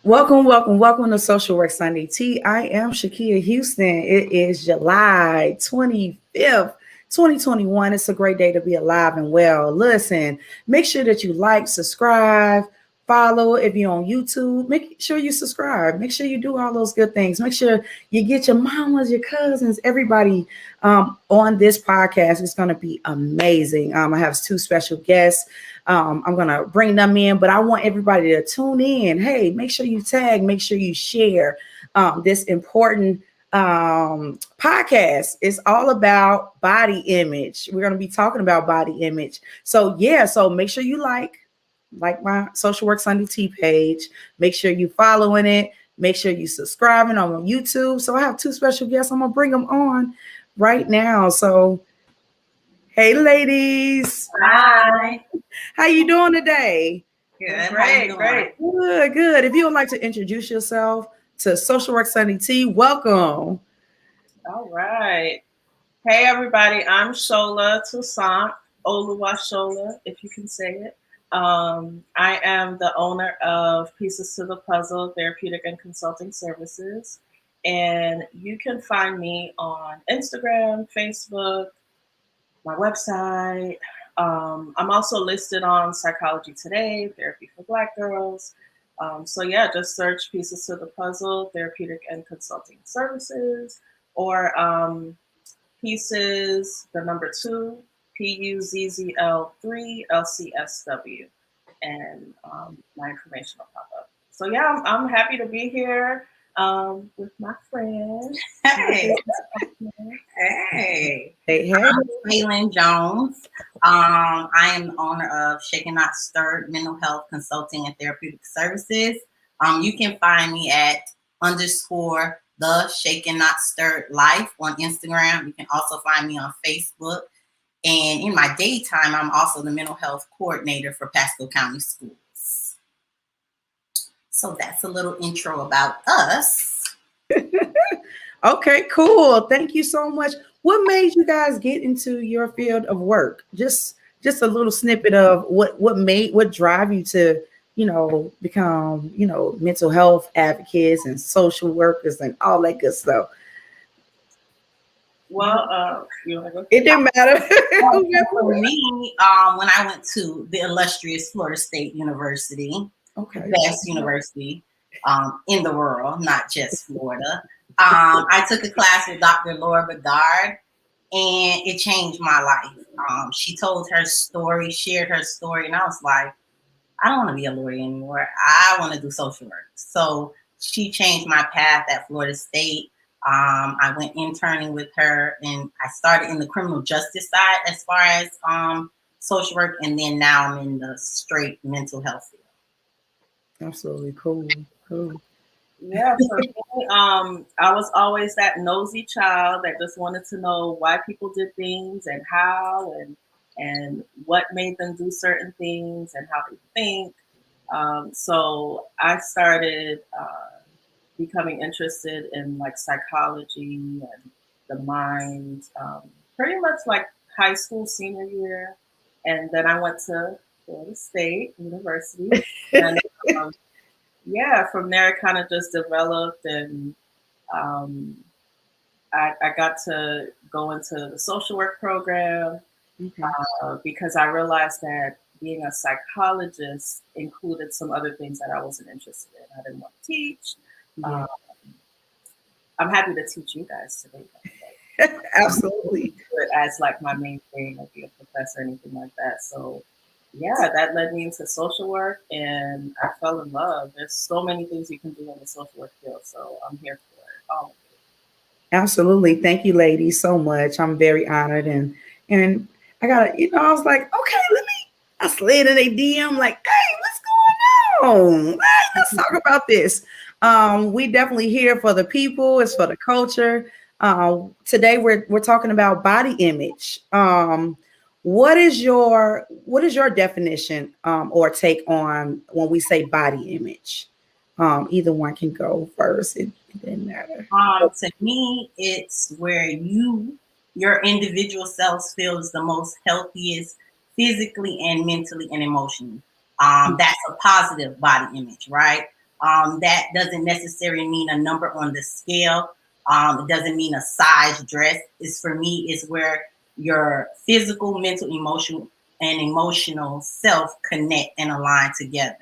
Welcome to Social Work Sunday Tea. I am Shakia Houston. It is July 25th, 2021. It's a great day to be alive and well. Listen, make sure that you like, subscribe, follow. If you're on YouTube, make sure you subscribe. Make sure you do all those good things. Make sure you get your mamas, your cousins, everybody on this podcast. It's going to be amazing. I have two special guests. I'm going to bring them in, but I want everybody to tune in. Hey, make sure you tag, make sure you share this important podcast. It's all about body image. We're going to be talking about body image. So make sure you like my Social Work Sunday Tea page. Make sure you following it. Make sure you subscribing on YouTube. So I have two special guests. I'm going to bring them on right now. So, hey, ladies. Hi. How you doing today? Good. Great. Good. If you would like to introduce yourself to Social Work Sunday Tea, welcome. All right. Hey, everybody. I'm Shola Toussaint, Oluwashola, if you can say it. I am the owner of Pieces to the Puzzle Therapeutic and Consulting Services. And you can find me on Instagram, Facebook, my website. I'm also listed on Psychology Today, Therapy for Black Girls. Just search Pieces to the Puzzle, Therapeutic and Consulting Services, or Pieces, the number 2, PUZZL3 LCSW, and my information will pop up. So yeah, I'm happy to be here with my friend. Hey. I'm Kaylin Jones. I am the owner of Shaken Not Stirred Mental Health Consulting and Therapeutic Services. You can find me at _ the Shaken Not Stirred Life on Instagram. You can also find me on Facebook. And in my daytime, I'm also the mental health coordinator for Pasco County Schools. So that's a little intro about us. Okay, cool. Thank you so much. What made you guys get into your field of work? Just a little snippet of what drive you to, become, mental health advocates and social workers and all that good stuff. Well, you want to go? It didn't matter. For me, when I went to the illustrious Florida State University, okay, best university in the world, not just Florida. I took a class with Dr. Laura Bedard, and it changed my life. She told her story, shared her story, and I was like, I don't want to be a lawyer anymore. I want to do social work. So she changed my path at Florida State. I went interning with her, and I started in the criminal justice side as far as social work, and then now I'm in the straight mental health field. Absolutely cool. Yeah, for me, I was always that nosy child that just wanted to know why people did things and how and what made them do certain things and how they think. So I started becoming interested in like psychology and the mind, pretty much like high school senior year, and then I went to Florida State University, and from there it kind of just developed, and I got to go into the social work program because I realized that being a psychologist included some other things that I wasn't interested in. I didn't want to teach. Yeah. I'm happy to teach you guys today. Absolutely. As like my main thing, like be a professor or anything like that. So yeah, that led me into social work, and I fell in love. There's so many things you can do in the social work field, so I'm here for it. All of it. Absolutely. Thank you, ladies, so much. I'm very honored, and I got I was like, okay, I slid in a DM like, hey, what's going on? Hey, let's talk about this. We definitely here for the people. It's for the culture. Today we're talking about body image. What is your definition or take on when we say body image? Either one can go first. It didn't matter. To me, it's where your individual self feels the most healthiest physically and mentally and emotionally. That's a positive body image, right? That doesn't necessarily mean a number on the scale. It doesn't mean a size dress. It's for me, is where your physical, mental, emotional self connect and align together.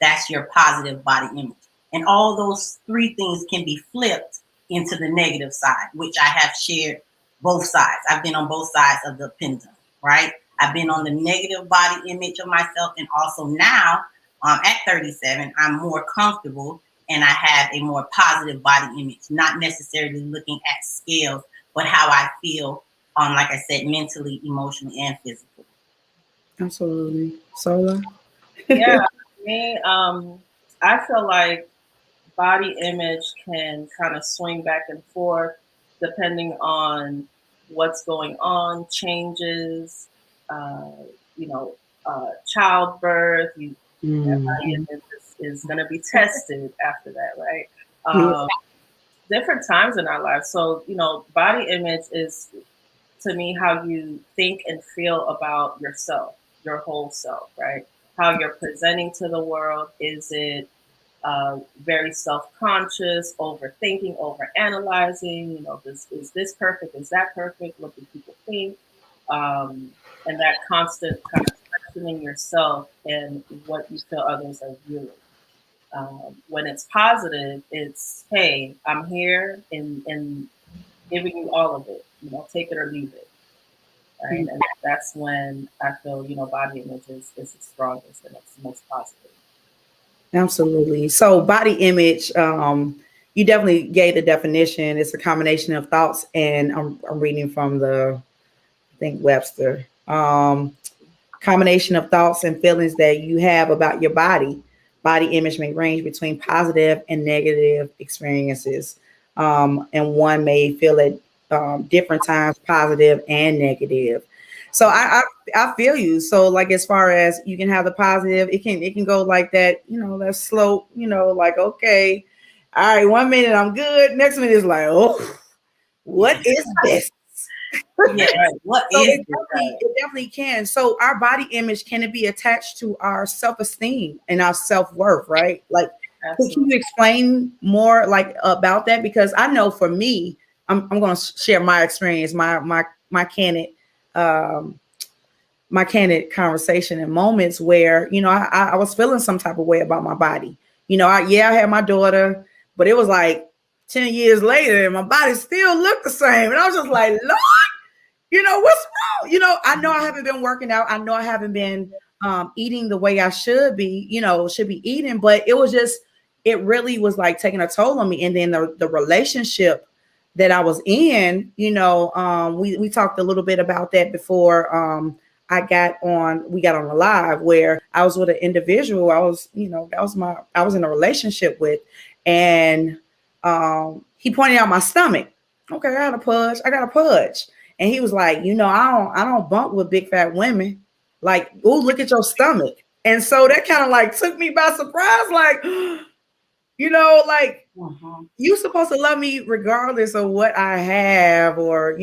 That's your positive body image. And all those three things can be flipped into the negative side, which I have shared both sides. I've been on both sides of the pendulum, right? I've been on the negative body image of myself, and also now at 37, I'm more comfortable and I have a more positive body image, not necessarily looking at scales, but how I feel, like I said, mentally, emotionally, and physically. Absolutely. Sola? Yeah, me, I feel like body image can kind of swing back and forth depending on what's going on, changes, uh, you know, childbirth. That body Mm-hmm. image is going to be tested after that, right? Yeah. Different times in our lives. So, body image is, to me, how you think and feel about yourself, your whole self, right? How you're presenting to the world. Is it very self-conscious, overthinking, overanalyzing? Is this perfect? Is that perfect? What do people think? And that constant kind of questioning yourself and what you feel others are viewing. When it's positive, it's, hey, I'm here and giving you all of it. Take it or leave it, right? And that's when I feel body image is the strongest and it's the most positive. Absolutely. So body image, you definitely gave the definition. It's a combination of thoughts, and I'm reading from I think Webster. Combination of thoughts and feelings that you have about your body. Body image may range between positive and negative experiences. And one may feel it different times, positive and negative. So I feel you. So like as far as you can have the positive, it can go like that, that slope, like okay, all right, 1 minute I'm good, next minute is like, oh, what is this? Yeah, right. What So is it this? definitely, it definitely can. So our body image, can it be attached to our self-esteem and our self-worth, right? Like, can Absolutely. you explain more like about that? Because I know for me, I'm going to share my experience, my candid, um, my candid conversation and moments where I was feeling some type of way about my body. I had my daughter, but it was like 10 years later, and my body still looked the same, and I was just like, Lord, what's wrong? I know I haven't been working out. I know I haven't been eating the way I should be eating, but it really was like taking a toll on me. And then the relationship that I was in, we talked a little bit about that before we got on a live where I was with an individual. I was in a relationship with, and he pointed out my stomach. Okay, I got a pudge. And he was like, I don't bump with big fat women. Like, oh, look at your stomach. And so that kind of like took me by surprise. Like, like you supposed to love me regardless of what I have, or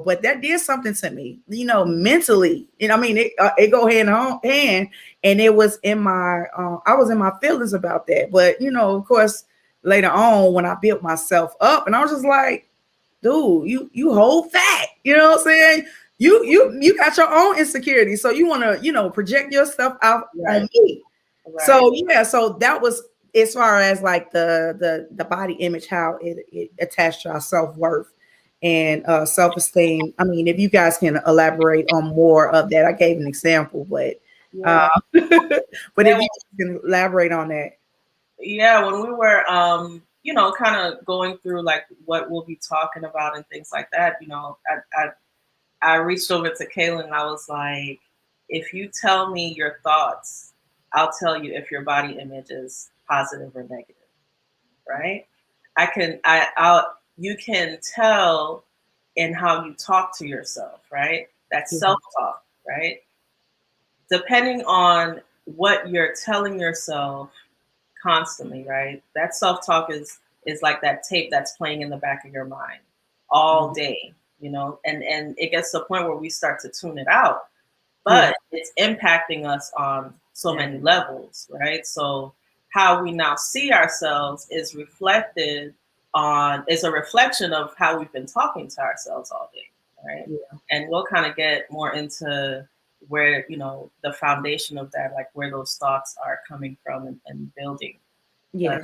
but that did something to me, mentally. I mean, it go hand in hand, and it was in I was in my feelings about that. But of course, later on when I built myself up, and I was just like, dude, you hold fat. You know what I'm saying? You got your own insecurity, so you want to project your stuff out on me. Right. So yeah, so that was as far as like the body image, how it attached to our self-worth and self-esteem. I mean, if you guys can elaborate on more of that, I gave an example, but Yeah. but if you can elaborate on that. Yeah, when we were kind of going through like what we'll be talking about and things like that, I reached over to Kaylin and I was like, if you tell me your thoughts, I'll tell you if your body image is positive or negative, right? You can tell in how you talk to yourself, right? That's self-talk, right? Depending on what you're telling yourself constantly, right? That self-talk is like that tape that's playing in the back of your mind all day, and it gets to a point where we start to tune it out, but it's impacting us on so many levels, right? So how we now see ourselves is a reflection of how we've been talking to ourselves all day, right? Yeah. And we'll kind of get more into where, the foundation of that, like where those thoughts are coming from and building. Yeah.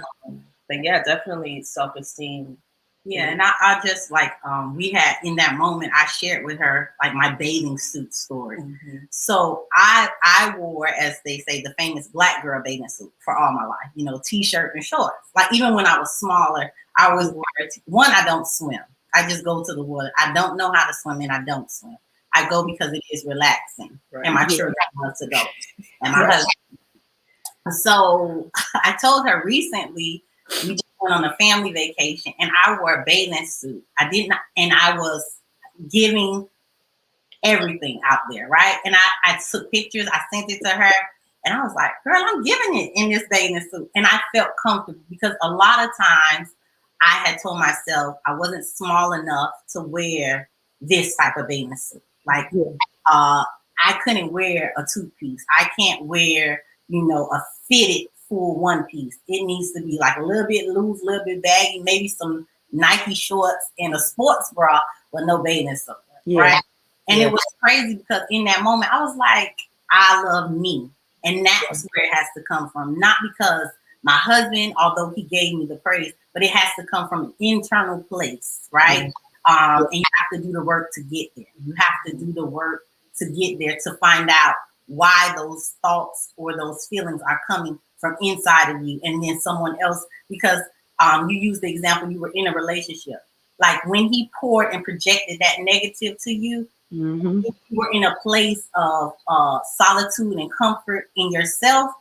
But yeah, definitely self-esteem. Yeah, and I just like we had in that moment I shared with her like my bathing suit story. Mm-hmm. So I wore, as they say, the famous black girl bathing suit for all my life, t-shirt and shorts. Like even when I was smaller, I always wore one, I don't swim. I just go to the water. I don't know how to swim and I don't swim. I go because it is relaxing. Right. And my children want to go. And my husband. So I told her recently, we just went on a family vacation and I wore a bathing suit. I did not, and I was giving everything out there, right? And I took pictures, I sent it to her, and I was like, girl, I'm giving it in this bathing suit. And I felt comfortable because a lot of times I had told myself I wasn't small enough to wear this type of bathing suit. Like, I couldn't wear a two-piece. I can't wear, a fitted full one piece. It needs to be like a little bit loose, a little bit baggy, maybe some Nike shorts and a sports bra, but no bathing suit, right? And it was crazy because in that moment, I was like, I love me. And that's where it has to come from. Not because my husband, although he gave me the praise, but it has to come from an internal place, right? And you have to do the work to get there. You have to do the work to get there to find out why those thoughts or those feelings are coming from inside of you and then someone else, because you used the example, you were in a relationship. Like when he poured and projected that negative to you, if you were in a place of solitude and comfort in yourself,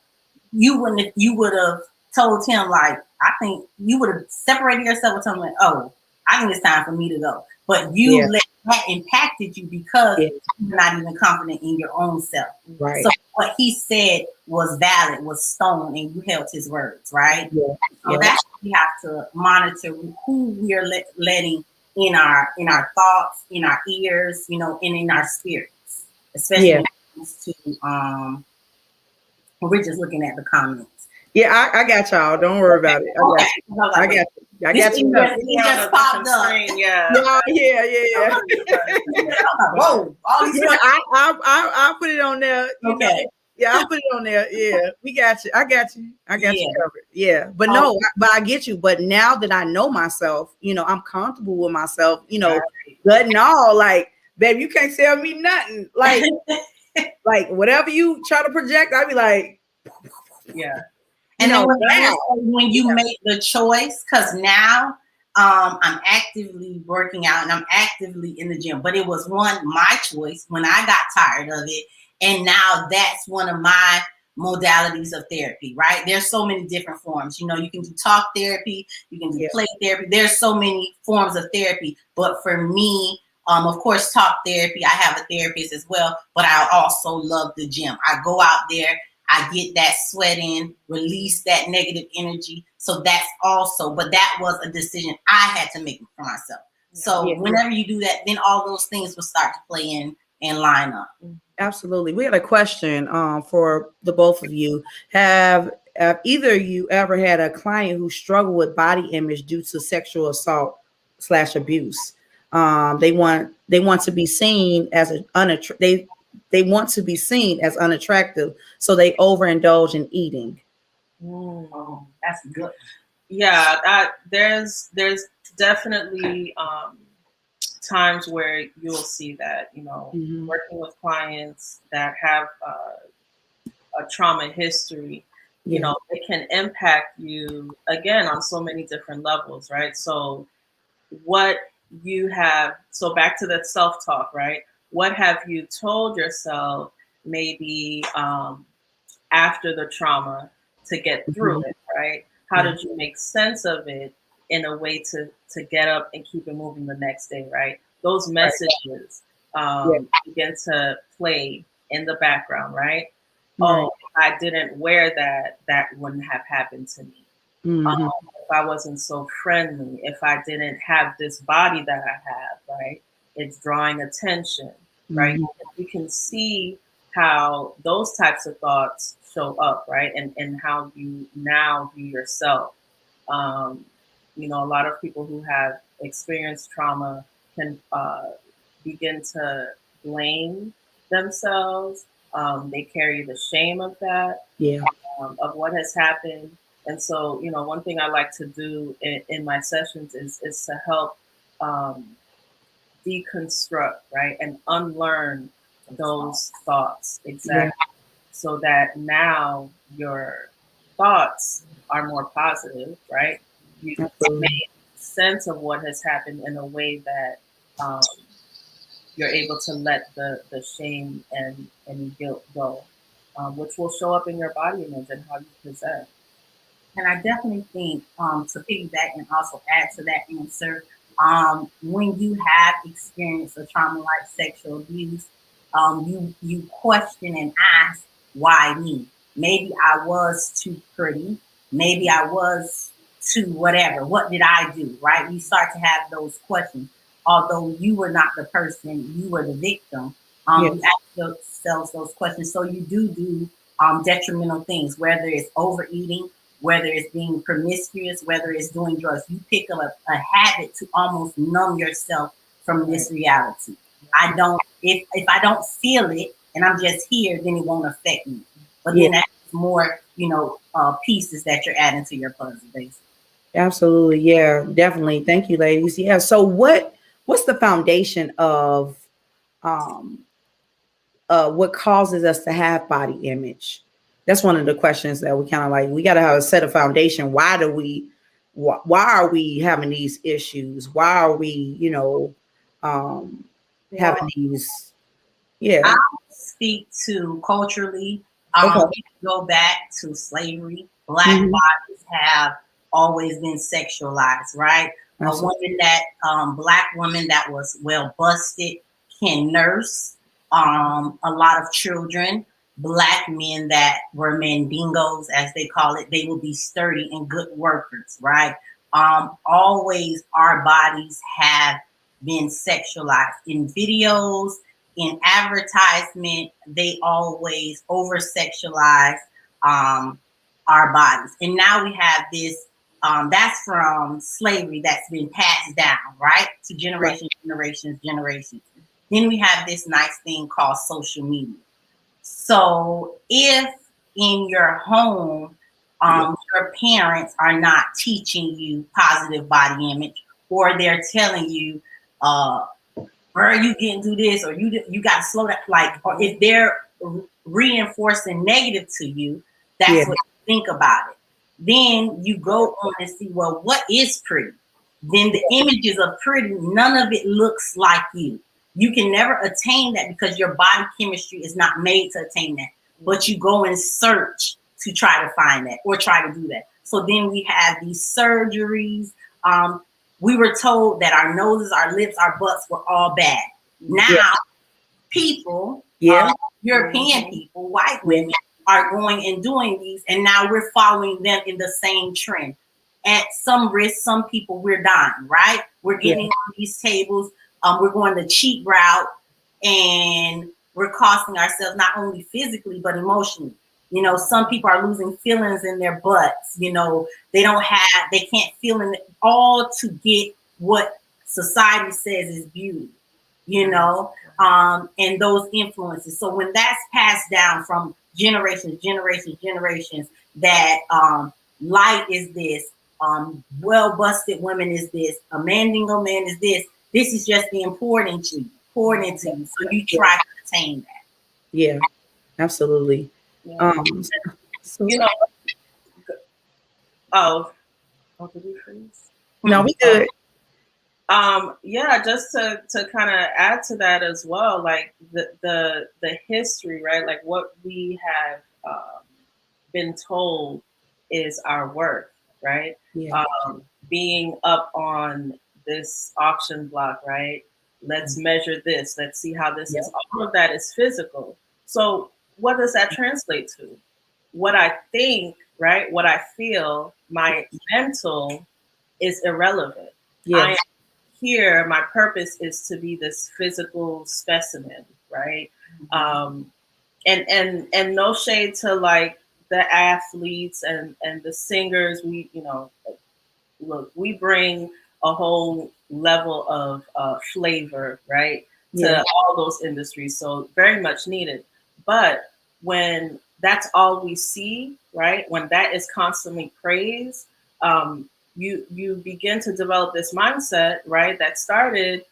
you would have told him, like, I think you would have separated yourself and told him, like, oh, I think it's time for me to go. But you let that impacted you because you're not even confident in your own self. Right. So what he said was valid, was stone, and you held his words, right? So that's what we have to monitor, who we are letting in our thoughts, in our ears, and in our spirits, especially when it comes to we're just looking at the comments. Yeah, I got y'all. Don't worry about it. I got you. I got you. He just popped up. Yeah. Whoa! I put it on there. Okay. Yeah, I put it on there. Yeah, we got you. I got you. I got you covered. Yeah, but no, but I get you. But now that I know myself, I'm comfortable with myself. Good and all, like, babe, you can't tell me nothing. Like, like whatever you try to project, I'd be like, And then when you make the choice, because now I'm actively working out and I'm actively in the gym, but it was my choice when I got tired of it. And now that's one of my modalities of therapy, right? There's so many different forms. You can do talk therapy, you can do play therapy. There's so many forms of therapy. But for me, of course, talk therapy, I have a therapist as well, but I also love the gym. I go out there, I get that sweat in, release that negative energy. So that's also, but that was a decision I had to make for myself. So whenever you do that, then all those things will start to play in and line up. Absolutely. We had a question for the both of you. Have either of you ever had a client who struggled with body image due to sexual assault / abuse? They want to be seen as they want to be seen as unattractive, so they overindulge in eating. Oh, that's good. Yeah, there's definitely times where you'll see that, working with clients that have a trauma history, it can impact you again on so many different levels, right? So so back to that self-talk, right? What have you told yourself maybe after the trauma to get through it, right? How did you make sense of it in a way to get up and keep it moving the next day, right? Those messages begin to play in the background, right? Oh, if I didn't wear that wouldn't have happened to me. If I wasn't so friendly, if I didn't have this body that I have, right? It's drawing attention, right? You can see how those types of thoughts show up, right? And how you now view yourself. Um, you know, a lot of people who have experienced trauma can begin to blame themselves. They carry the shame of that, Yeah. of what has happened. And so, you know, one thing I like to do in my sessions is to help um, deconstruct, right, and unlearn those thoughts, Yeah. exactly, so that now your thoughts are more positive, right? You Absolutely. make sense of what has happened in a way that um, you're able to let the shame and guilt go, which will show up in your body image and how you present. And I definitely think, to piggyback and also add to that answer, when you have experienced a trauma like sexual abuse, you question and ask, why me? Maybe I was too pretty. Maybe I was too whatever. What did I do? Right? You start to have those questions. Although you were not the person, you were the victim. Yeah. You ask yourselves those questions. So you do detrimental things, whether it's overeating, whether it's being promiscuous, whether it's doing drugs. You pick up a habit to almost numb yourself from this reality. I don't, if I don't feel it and I'm just here, then it won't affect me. But Yeah. then that's more, pieces that you're adding to your puzzle, basically. Absolutely. Yeah, definitely. Thank you, ladies. Yeah. So what's the foundation of um what causes us to have body image? That's one of the questions that we kind of like. We got to have a set of foundation. Why are we having these issues? Why are we, um, Well, having these? Yeah. I'll speak to culturally. Okay. We can go back to slavery. Black Hmm. bodies have always been sexualized, right? A Absolutely. woman that, black woman that was well busted can nurse a lot of children. Black men that were mandingos, as they call it, they will be sturdy and good workers, right? Always our bodies have been sexualized in videos, in advertisement. They always over sexualize um, our bodies, and now we have this. That's from slavery that's been passed down, right, to Right. generations. Then we have this nice thing called social media. So if in your home, Yeah. your parents are not teaching you positive body image, or they're telling you, or you getting do this, or you got to slow that, like, or if they're reinforcing negative to you, Yeah. that's what you think about it. Then you go on and see, well, what is pretty? Then the images of pretty, none of it looks like you. You can never attain that because your body chemistry is not made to attain that. But you go and search to try to find that or try to do that. So then we have these surgeries. We were told that our noses, our lips, our butts were all bad. Now, Yeah. people, Yeah. European people, white women, are going and doing these, and now we're following them in the same trend. At some risk, some people, we're dying, right? We're Yeah. getting on these tables. We're going the cheap route, and we're costing ourselves not only physically but emotionally. Some people are losing feelings in their butts. They can't feel in it, all to get what society says is beauty, and those influences. So when that's passed down from generations, that light is this, well busted women is this, a mandingo man is this. This is just being poured into you. So you try to attain that. Yeah. Absolutely. Yeah. Um. So, You know, oh, did we freeze? no, we good. Yeah, just to kind of add to that as well, like the history, right? Like what we have been told is our worth, right? Yeah. Being up on this auction block, right? Let's measure this. Let's see how this Yeah. is. All of that is physical. So what does that translate to? What I think, right? What I feel, my mental is irrelevant. I Yeah. am here. My purpose is to be this physical specimen, right? and no shade to like the athletes and the singers. We, look, we bring a whole level of flavor, right, to all those industries. So very much needed. But when that's all we see, right, when that is constantly praised, you begin to develop this mindset, right, that started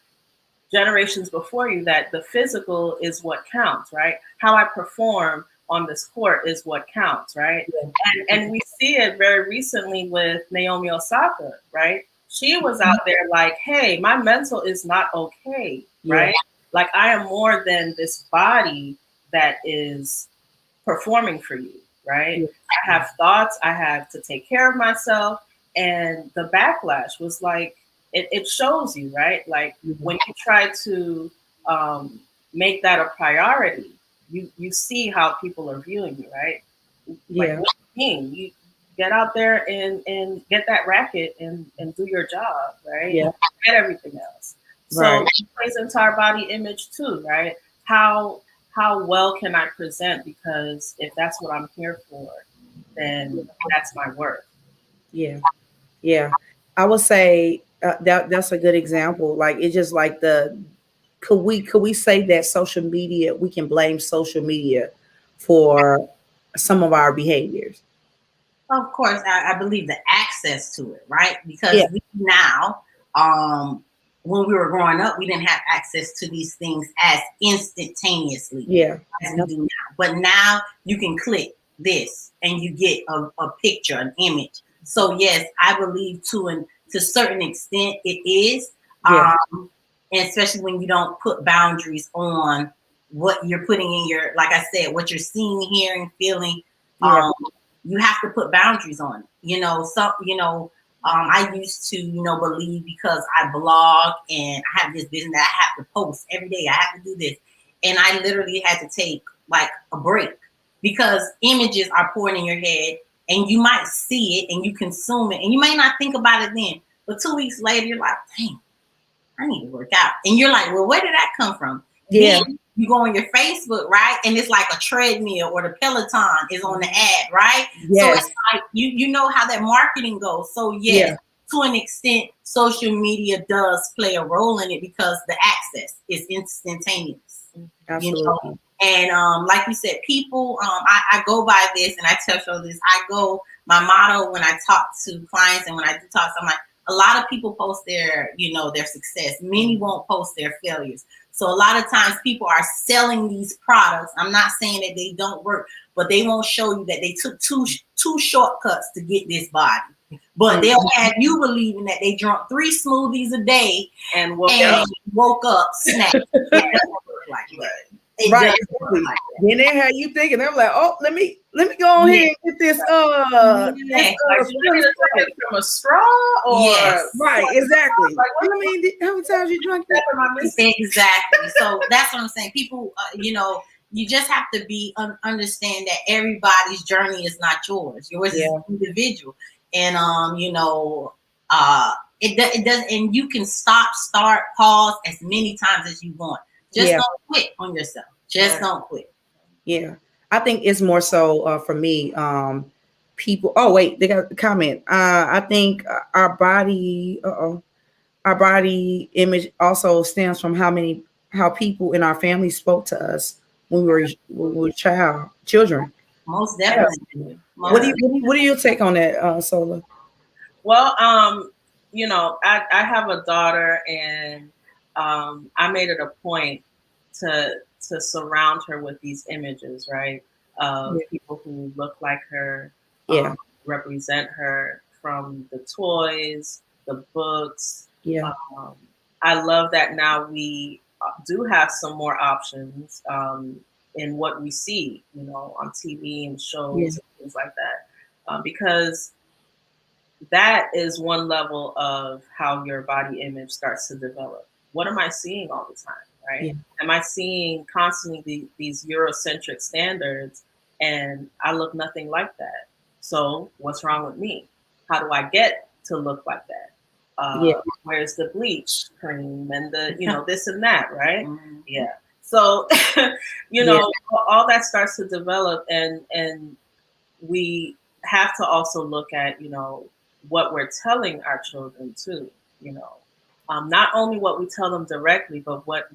generations before you, that the physical is what counts, right? How I perform on this court is what counts, right? And we see it very recently with Naomi Osaka, right? She was out there like, hey, my mental is not okay, right? Like I am more than this body that is performing for you, right? I have thoughts, I have to take care of myself. And the backlash was like, it shows you, right? Like when you try to make that a priority, you see how people are viewing you, right? Like, what do you mean? You get out there and get that racket and do your job, right? Yeah. Get everything else. So it plays into our body image too, right? How well can I present? Because if that's what I'm here for, then that's my work. Yeah. Yeah. I would say that's a good example. Like it's just like could we say that social media, we can blame social media for some of our behaviors? Of course, I believe the access to it, right? Because we now, when we were growing up, we didn't have access to these things as instantaneously as we do now. But now you can click this and you get a picture, an image. So yes, I believe to a certain extent it is, and especially when you don't put boundaries on what you're putting in your, like I said, what you're seeing, hearing, feeling. You have to put boundaries on it. I used to, believe because I blog and I have this business that I have to post every day. I have to do this. And I literally had to take like a break because images are pouring in your head and you might see it and you consume it and you may not think about it then. But 2 weeks later, you're like, dang, I need to work out. And you're like, well, where did that come from? Yeah. Then you go on your Facebook, right? And it's like a treadmill or the Peloton is on the ad, right? Yes. So it's like, you know how that marketing goes. So yes, to an extent, social media does play a role in it because the access is instantaneous. Absolutely. And like you said, people, I go by this and I tell this, my motto when I talk to clients and when I do talk to them, a lot of people post their success. Many won't post their failures. So a lot of times people are selling these products. I'm not saying that they don't work, but they won't show you that they took two shortcuts to get this body. But they'll have you believing that they drank 3 smoothies a day and woke up snapped. It doesn't work like that. Right. Exactly. Then they had you thinking, they're like, oh, let me go on here and get this from a straw or right, exactly. Like, what I mean, how many times you drunk that? Exactly. So that's what I'm saying. People, you just have to understand that everybody's journey is not yours. Yours is individual. And it does, and you can stop, start, pause as many times as you want. Just don't quit on yourself. Just don't quit. Yeah. I think it's more so for me, people. Oh, wait, they got a comment. I think our body image also stems from how people in our family spoke to us when we were children. Most definitely. What do you take on that, Sola? Well, I have a daughter, and I made it a point to surround her with these images, right? Of people who look like her, represent her, from the toys, the books. I love that now we do have some more options in what we see, on TV and shows and things like that, because that is one level of how your body image starts to develop. What am I seeing all the time, right? Am I seeing constantly these Eurocentric standards and I look nothing like that? So what's wrong with me? How do I get to look like that? Where's the bleach cream and the, this and that, right? So, you know, all that starts to develop, and we have to also look at, you know, what we're telling our children too. You know, not only what we tell them directly, but what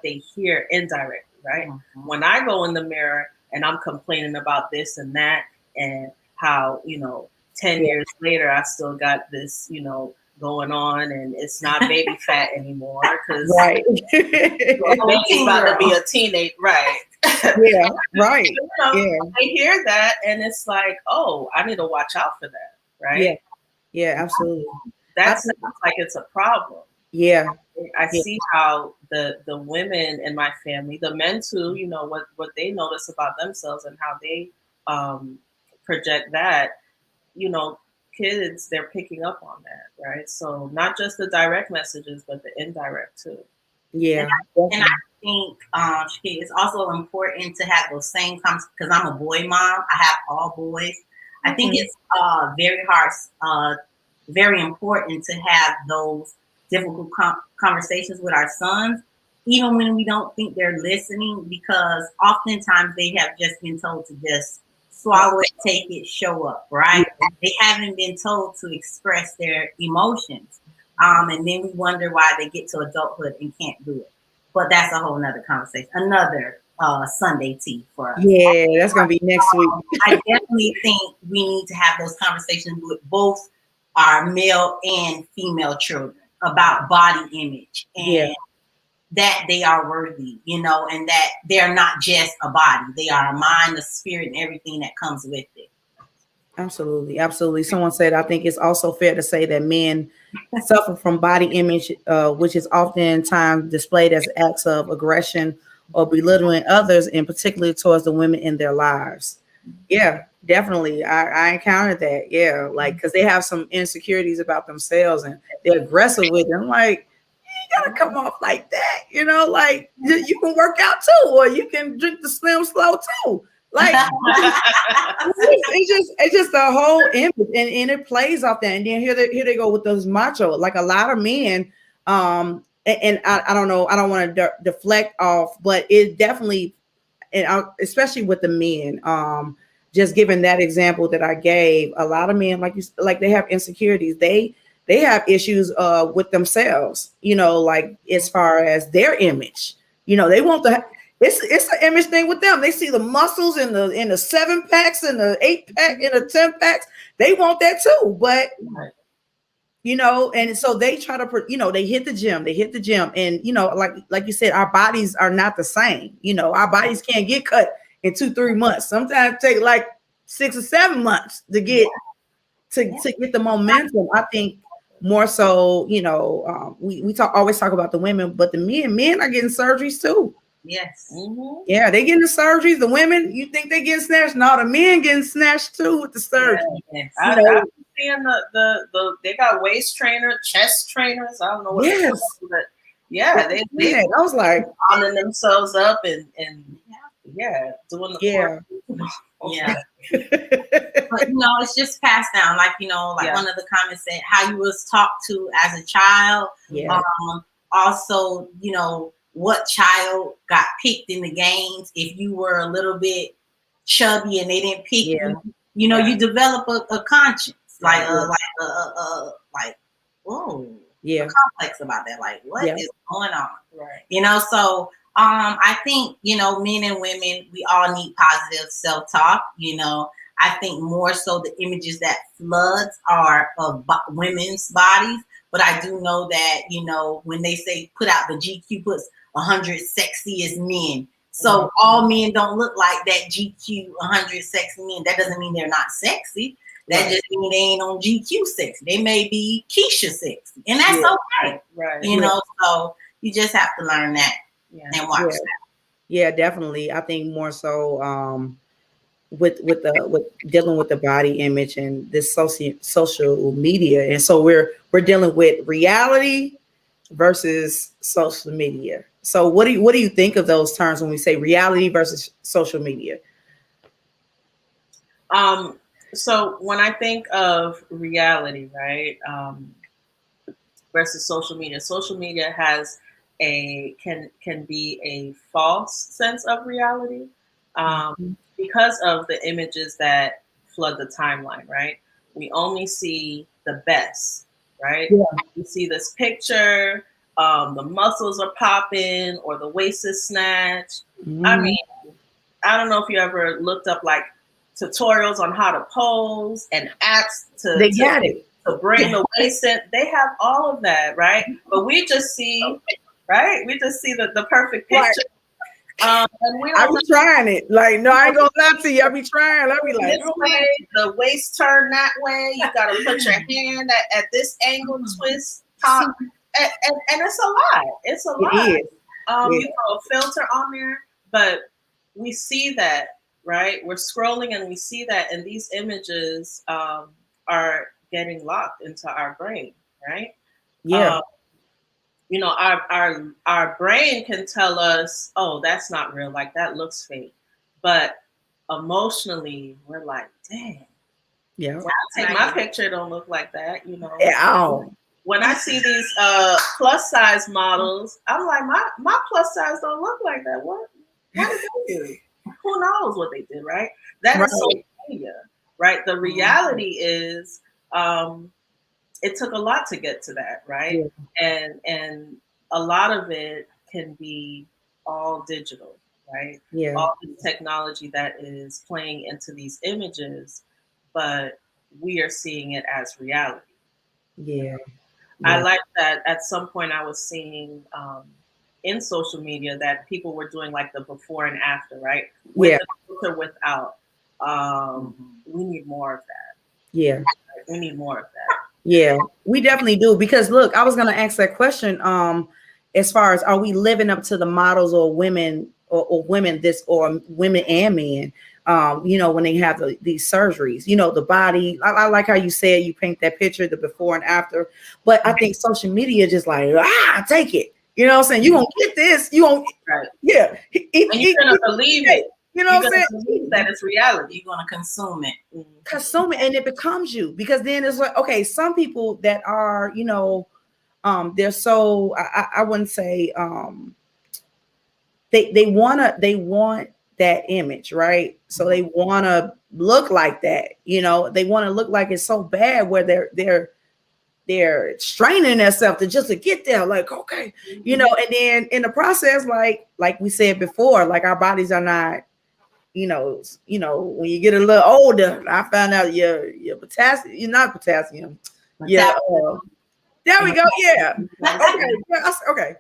they hear indirectly, right? Mhm. When I go in the mirror and I'm complaining about this and that, and how, you know, 10 years later I still got this, you know, going on, and it's not baby fat anymore because Right. baby's about to be a teenage, right? Yeah, right. You know, Yeah. I hear that, and it's like, oh, I need to watch out for that, right? Yeah. Yeah, absolutely. That sounds like it's a problem. Yeah. I Yeah. see how the women in my family, the men too, you know, what they notice about themselves and how they project that, you know, kids, they're picking up on that, right? So not just the direct messages, but the indirect too. Yeah. And I think it's also important to have those same because I'm a boy mom. I have all boys. I think it's very hard, very important to have those difficult conversations with our sons, even when we don't think they're listening, because oftentimes they have just been told to just swallow it, take it, show up, right? They haven't been told to express their emotions. And then we wonder why they get to adulthood and can't do it. But that's a whole nother conversation, another Sunday tea for us. Yeah, that's gonna be next week. I definitely think we need to have those conversations with both our male and female children about body image and that they are worthy, you know, and that they're not just a body. They are a mind, a spirit, and everything that comes with it. Absolutely. Absolutely. Someone said, I think it's also fair to say that men suffer from body image, which is oftentimes displayed as acts of aggression or belittling others, and particularly towards the women in their lives. Yeah, definitely. I encountered that. Yeah, like because they have some insecurities about themselves and they're aggressive with them. Like, you gotta come off like that, you know, like you can work out too, or you can drink the Slim Slow too. Like it's just the whole image, and it plays off that. And then here they go with those macho. Like a lot of men, and I don't know, I don't want to deflect off, but it definitely, and especially with the men, just given that example that I gave, a lot of men like they have insecurities. They have issues with themselves, you know, like as far as their image, you know, they want the it's an image thing with them. They see the muscles in the 7-packs and the 8-pack and the 10-packs. They want that too, but you know, and so they try to, you know, they hit the gym, and you know, like you said, our bodies are not the same. You know, our bodies can't get cut in 2-3 months. Sometimes take like 6 or 7 months to get to get the momentum. I think more so, you know, we always talk about the women, but the men are getting surgeries too. Yes. Mm-hmm. Yeah, they getting the surgeries. The women, you think they getting snatched? No, the men getting snatched too with the surgery. Yes. I've been seeing the they got waist trainers, chest trainers. I don't know what. Yes. But yeah, they I was like, arming themselves up and doing the yeah. Yeah. But you know, it's just passed down. Like, you know, like one of the comments said, how you was talked to as a child. Yeah. Also, you know, what child got picked in the games. If you were a little bit chubby and they didn't pick you, you know, you develop a conscience, like oh, a complex about that. Like, what is going on? Right. You know, so I think, you know, men and women, we all need positive self-talk. You know, I think more so the images that floods are of women's bodies. But I do know that, you know, when they say put out the GQ puts 100 sexiest men. So all men don't look like that GQ 100 sexy men. That doesn't mean they're not sexy. That just means they ain't on GQ sexy. They may be Keisha sexy. And that's okay. Right. You know, so you just have to learn that and watch that. Yeah, definitely. I think more so with dealing with the body image and this social media. And so we're dealing with reality versus social media. So what do you think of those terms when we say reality versus social media? So when I think of reality, right, versus social media has can be a false sense of reality, because of the images that flood the timeline, right? We only see the best, right? Yeah. We see this picture, the muscles are popping or the waist is snatched. I mean, I don't know if you ever looked up like tutorials on how to pose and apps They got it. to bring the waist in. They have all of that, right? But we just see, right? We just see the perfect picture. Right. And we I don't be trying it. Like, no, I ain't gonna lie to you. I be trying. I be like, this way, the waist turn that way. You gotta put your hand at this angle, twist, top, and it's a lot. It's a lot. it is. You throw a filter on there, but we see that, right? We're scrolling and we see that, and these images are getting locked into our brain, right? Yeah. You know, our brain can tell us, oh, that's not real, like that looks fake. But emotionally, we're like, dang. Yeah. When I take my picture, it don't look like that, you know. Yeah. When I see these plus size models, I'm like, my plus size don't look like that. What did they do? Who knows what they did, right? That is social media, right? The reality is it took a lot to get to that, right? Yeah. And a lot of it can be all digital, right? Yeah. All the technology that is playing into these images, but we are seeing it as reality. Yeah. I like that at some point I was seeing in social media that people were doing like the before and after, right? With the filter, without. We need more of that. Yeah. We need more of that. Yeah, we definitely do. Because look, I was going to ask that question. As far as, are we living up to the models or women or women or women and men? You know, when they have these surgeries, you know, the body. I like how you said you paint that picture, the before and after. But I think social media just like, take it. You know what I'm saying? You gonna get this. You won't. Right. Yeah. And you're gonna believe it. You know what I'm saying? Believe that it's reality. You're gonna consume it. Consume it, and it becomes you. Because then it's like, okay, some people that are, you know, they're so I wouldn't say they want that image, right? So they want to look like that, you know, they want to look like it's so bad where they're straining themselves to get there, like, okay, you know, and then in the process, like we said before, like our bodies are not, you know, when you get a little older, I found out your potassium, you're not potassium. Yeah. There we go. Yeah. Okay.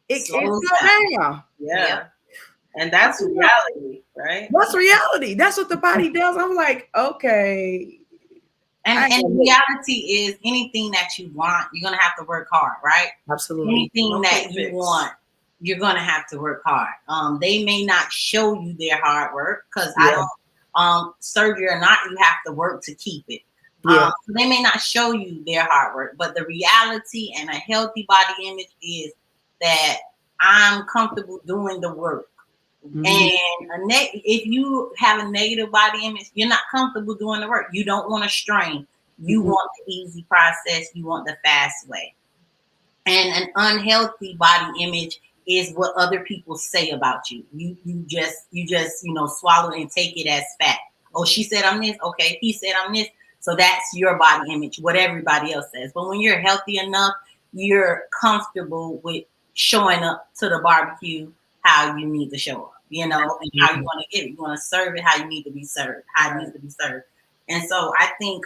It slows down. Yeah. And that's reality, right? That's reality. That's what the body does. I'm like, okay. And reality is anything that you want, you're gonna have to work hard, right? Absolutely. Anything that you want, you're gonna have to work hard. They may not show you their hard work because I don't surgery or not, you have to work to keep it. So they may not show you their hard work, but the reality and a healthy body image is that I'm comfortable doing the work. And if you have a negative body image, you're not comfortable doing the work. You don't want to strain. You want the easy process. You want the fast way. And an unhealthy body image is what other people say about you. You just swallow and take it as fact. Oh, she said I'm this. Okay, he said I'm this. So that's your body image, what everybody else says. But when you're healthy enough, you're comfortable with showing up to the barbecue how you need to show up, you know, and how you want to get it. You want to serve it how you need to be served, And so I think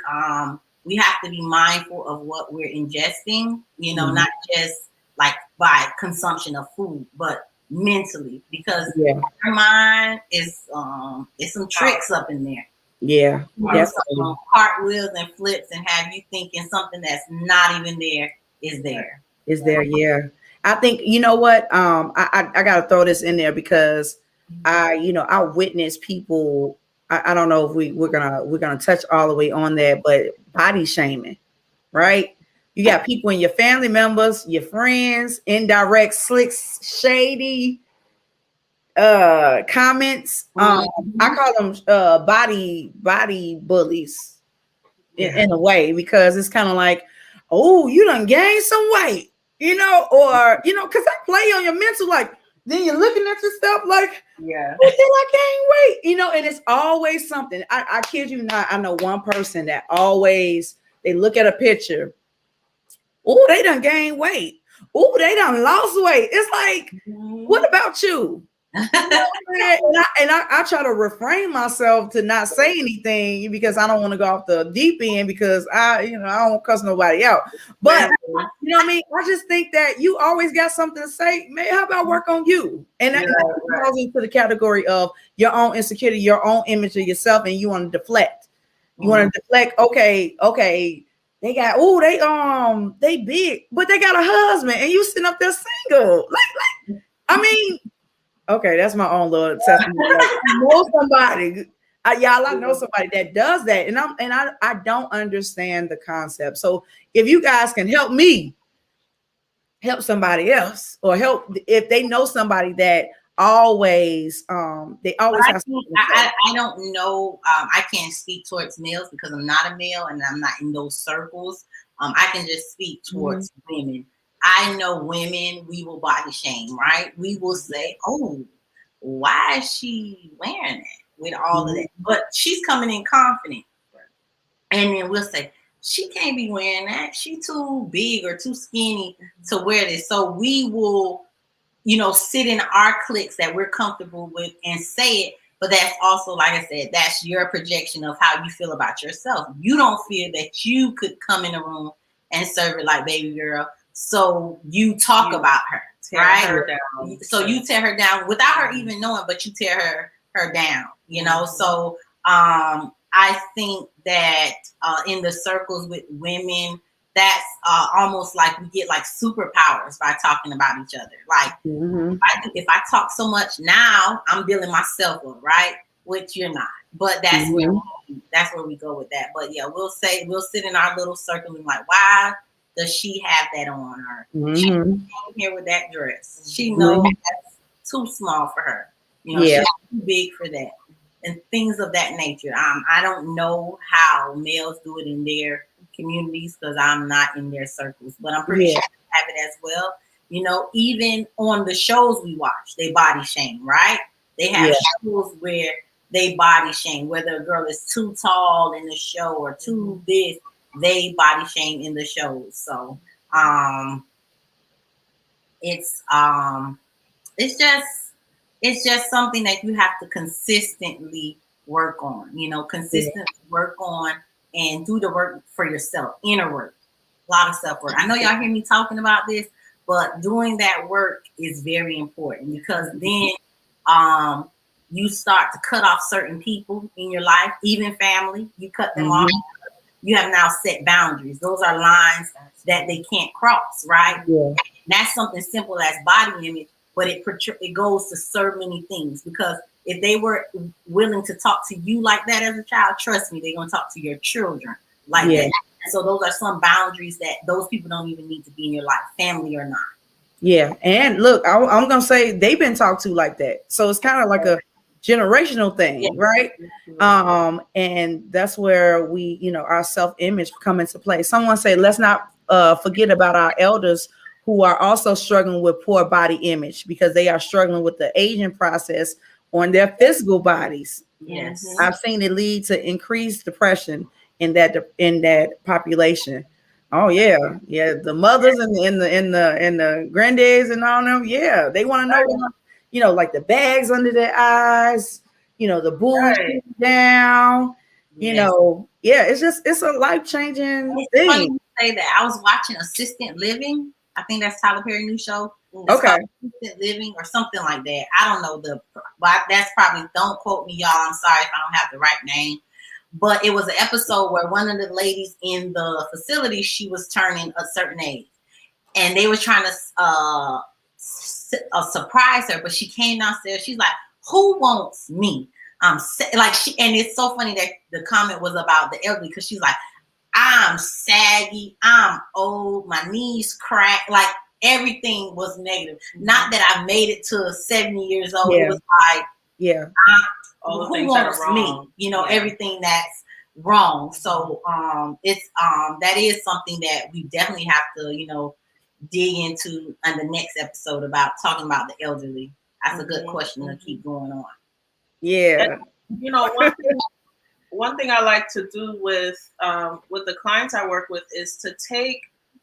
we have to be mindful of what we're ingesting, you know, not just like by consumption of food, but mentally, because your mind is some tricks up in there. Yeah. Cartwheels and flips and have you thinking something that's not even there is there. Is there, yeah. I think, you know what, I gotta throw this in there because I witness people. I don't know if we're gonna touch all the way on that, but body shaming, right? You got people in your family members, your friends, indirect, slick, shady comments. I call them body bullies in a way, because it's kind of like, oh, you done gained some weight. or because I play on your mental, like then you're looking at yourself like, Yeah. what did I gain weight? And it's always something. I kid you not, I know one person that always they look at a picture. Oh, they done gained weight. Oh, they done lost weight. It's like, what about you? And I try to refrain myself to not say anything because I don't want to go off the deep end because I don't want to cuss nobody out. But you know what I mean? I just think that you always got something to say. Man, how about work on you? And that falls into the category of your own insecurity, your own image of yourself, and you want to deflect. You want to deflect. Okay. They got they big, but they got a husband, and you sitting up there single. Like, I mean. Okay, that's my own little testimony. I know somebody, I know somebody that does that, and I don't understand the concept. So if you guys can help me, help somebody else, or help if they know somebody that always they always have. I don't know. I can't speak towards males because I'm not a male and I'm not in those circles. I can just speak towards women. I know women, we will body shame, right? We will say, oh, why is she wearing that with all of that? But she's coming in confident. And then we'll say, she can't be wearing that. She too big or too skinny to wear this. So we will, sit in our cliques that we're comfortable with and say it. But that's also, like I said, that's your projection of how you feel about yourself. You don't feel that you could come in a room and serve it like baby girl. So you talk about her, right? Her down. So you tear her down without her even knowing, but you tear her down, So I think that in the circles with women, that's almost like we get like superpowers by talking about each other. Like if I talk so much now, I'm building myself up, right? Which you're not. But that's where we go with that. But yeah, we'll sit in our little circle and like, why does she have that on her? She came here with that dress. She knows that's too small for her. She's too big for that. And things of that nature. I don't know how males do it in their communities because I'm not in their circles, but I'm pretty sure they have it as well. Even on the shows we watch, they body shame, right? They have shows where they body shame, whether a girl is too tall in the show or too big. They body shame in the shows. So it's just something that you have to consistently work on, consistently work on and do the work for yourself, inner work, a lot of self-work. I know y'all hear me talking about this, but doing that work is very important because then you start to cut off certain people in your life, even family, you cut them off. You have now set boundaries. Those are lines that they can't cross, right? Yeah. And that's something simple as body image, but it goes to so many things because if they were willing to talk to you like that as a child, trust me, they're going to talk to your children like that. And so those are some boundaries that those people don't even need to be in your life, family or not. Yeah. And look, I'm going to say they've been talked to like that. So it's kind of like a generational thing, right? And that's where we, our self-image come into play. Someone say, let's not forget about our elders who are also struggling with poor body image because they are struggling with the aging process on their physical bodies. Yes, I've seen it lead to increased depression in that population. Oh yeah, the mothers and the granddaddies and all them. Yeah, they want to know, like the bags under their eyes, the boobs down. It's a life-changing thing. Funny you say that. I was watching Assisted Living. I think that's Tyler Perry's new show. Okay. Assisted Living or something like that. I don't know but that's probably, don't quote me, y'all. I'm sorry if I don't have the right name. But it was an episode where one of the ladies in the facility, she was turning a certain age. And they were trying to surprise her, but she came downstairs. She's like, who wants me? And it's so funny that the comment was about the elderly because she's like, I'm saggy, I'm old, my knees crack, like everything was negative. Not that I made it to 70 years old. It was like, who wants me? Everything that's wrong. So it's that is something that we definitely have to, dig into on the next episode about talking about the elderly. That's a good question to keep going on. Yeah. And, you know, one thing I like to do with the clients I work with is to take,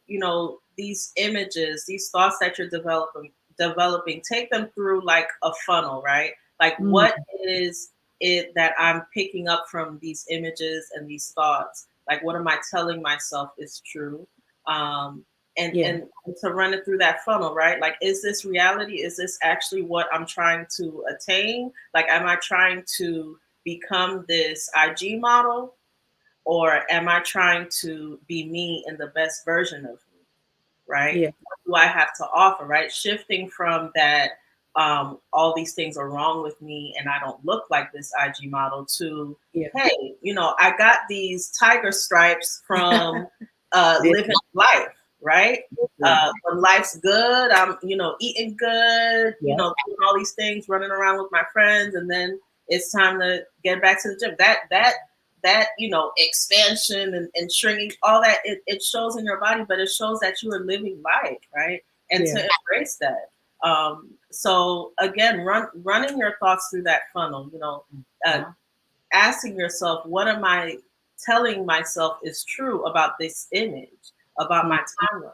you know, these images, these thoughts that you're developing, take them through like a funnel, right? Like what is it that I'm picking up from these images and these thoughts? Like what am I telling myself is true? And to run it through that funnel, right? Like, is this reality? Is this actually what I'm trying to attain? Like, am I trying to become this IG model, or am I trying to be me in the best version of me, right? Yeah. What do I have to offer, right? Shifting from that, all these things are wrong with me and I don't look like this IG model, to, hey, you know, I got these tiger stripes from living life, right? When life's good, I'm, you know, eating good, you know, doing all these things, running around with my friends, and then it's time to get back to the gym. That you know, expansion and shrinking, all that, it shows in your body, but it shows that you are living life, right? And to embrace that. So again, running your thoughts through that funnel, you know, asking yourself, what am I telling myself is true about this image, about my timeline,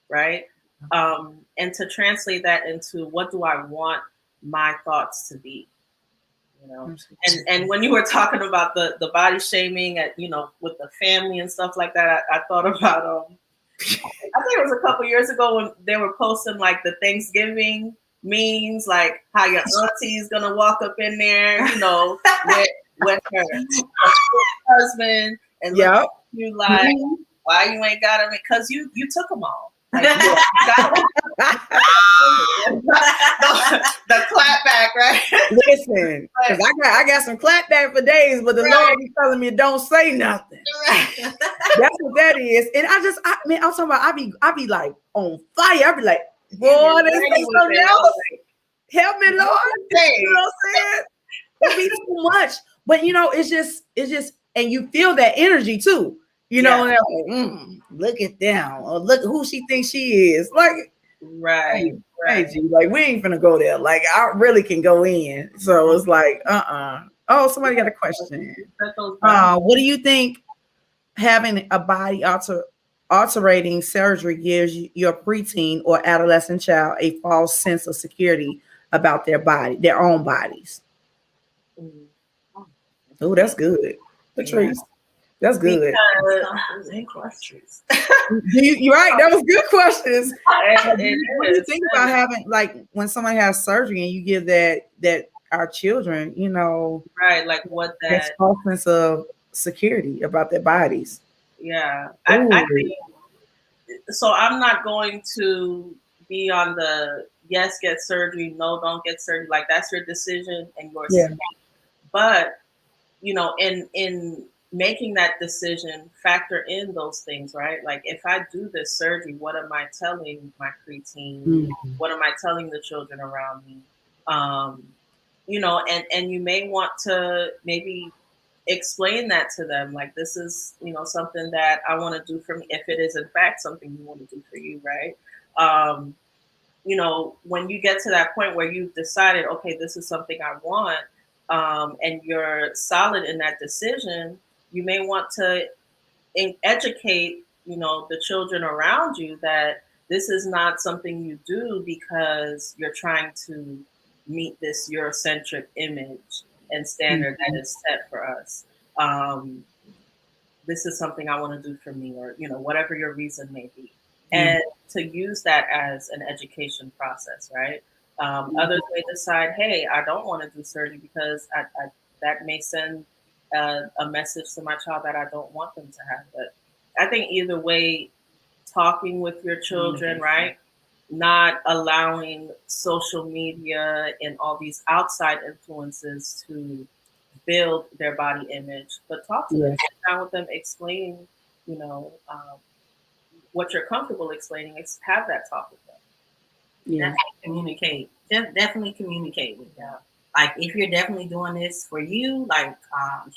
right? And to translate that into, what do I want my thoughts to be? You know, and when you were talking about the body shaming at, you know, with the family and stuff like that, I thought about I think it was a couple years ago when they were posting like the Thanksgiving memes, like how your auntie's gonna walk up in there, you know, with her husband and look at you like, why you ain't got him? Because you took them all. Like, the clap back, right? Listen, because I got some clap back for days, but the Lord be telling me don't say nothing. Right. That's what that is. And I mean, I'm talking about, I be like on fire. I be like, boy, they say something else. Help me, Lord. You know what I'm saying? It be too much. But you know, it's just, and you feel that energy too. You know, and they're like, look at them, or look who she thinks she is. Like, right. Like, we ain't finna go there. Like, I really can go in. So it's like, Oh, somebody got a question. What do you think having a body altering surgery gives your preteen or adolescent child a false sense of security about their own bodies? Oh, that's good. Patrice. That's good. You're right. That was good questions. What do you think about having, like, when somebody has surgery and you give that our children, you know, right, like what that false sense of security about their bodies? Yeah, I think so. I'm not going to be on the yes, get surgery, no, don't get surgery. Like, that's your decision and yours. Yeah. But you know, in making that decision, factor in those things, right? Like, if I do this surgery, what am I telling my preteen? What am I telling the children around me? You know, and you may want to maybe explain that to them. Like, this is, you know, something that I want to do for me. If it is in fact something you want to do for you, right? You know, when you get to that point where you've decided, okay, this is something I want, and you're solid in that decision, you may want to educate, you know, the children around you that this is not something you do because you're trying to meet this Eurocentric image and standard that is set for us. This is something I want to do for me, or, you know, whatever your reason may be. And to use that as an education process, right? Others may decide, hey, I don't want to do surgery because that may send a message to my child that I don't want them to have. But I think either way, talking with your children, right? Not allowing social media and all these outside influences to build their body image, but talk to them, sit down with them, explain, you know, what you're comfortable explaining. Have that talk with them. Yeah, communicate. Definitely communicate with them. Like, if you're definitely doing this for you, like